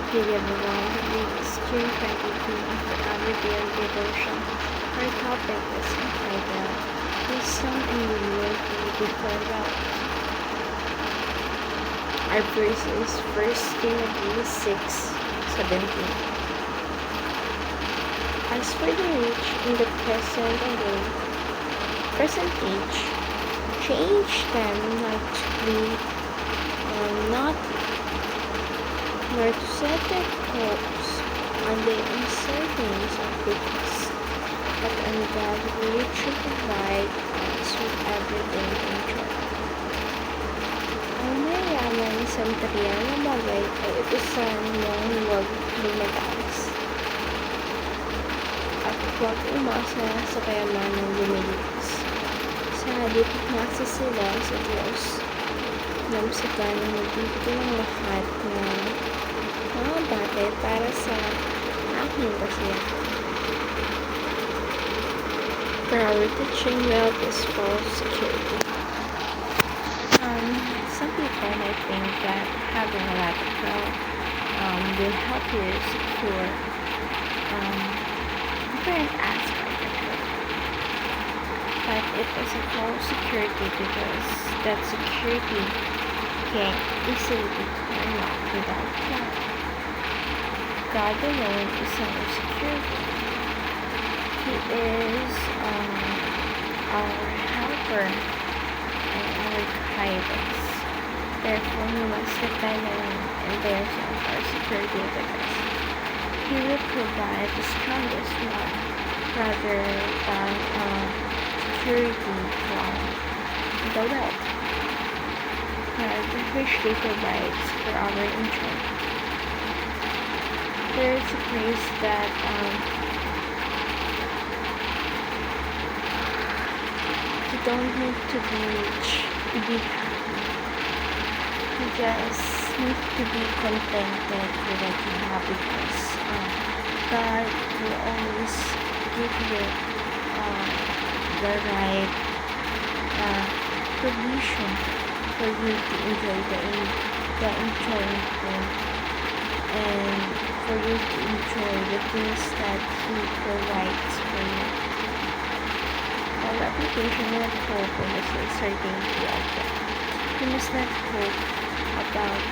Hey everyone, it's June 22 and for our daily devotion, our topic is entitled Wisdom and Humility Before Wealth. Our verse is 1 Timothy 6:17. As for the rich in the present age, change them not nor to set their hopes on the uncertainties of riches, but on God who richly provides us with everything in joy. Ang mayayaman sa material na bagay ay utusan mong huwag lumataas, at huwag umasa sa kayamanang lumilipas. Sa halip nasa sila sa Diyos, namsagan na magbibigay ng lahat ng mga bagay para sa aking kasiyahan. For our teaching, wealth is false security. Some people might think that having a lot of wealth will help you secure different aspects of life. But it is a false security because that security can easily be turned off without God. God alone is our security. He is our helper and our guidance. Therefore, we must depend on Him and therefore our security with us. He will provide the strongest one rather than security from the wealth. God richly provides for our enjoyment. There is a place that you don't need to be rich to be happy. You just need to be contented with what you have because God will always give you the right provision for you to enjoy the enjoyment and for you to enjoy the things that He provides for you. Our application not hope in the certainty of it. You must not hope about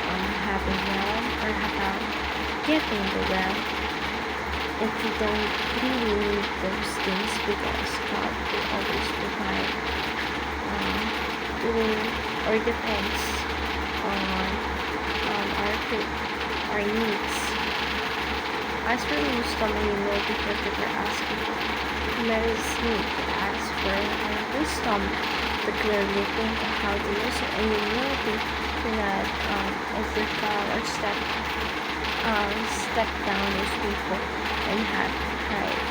having wealth or about getting the wealth if you don't really need those things because God will always provide or depends on our needs. As for wisdom and humility for people asking, let us need to ask for wisdom to clearly think how to use it, and humility to not overcome or step down those people and have pride.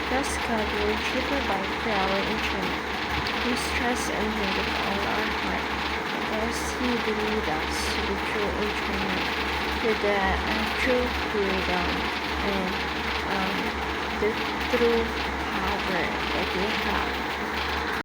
Thus God will richly provide for our enjoyment. We trust in Him with all our heart, as He will lead us to the true enjoyment, to the true freedom, and the true power that we have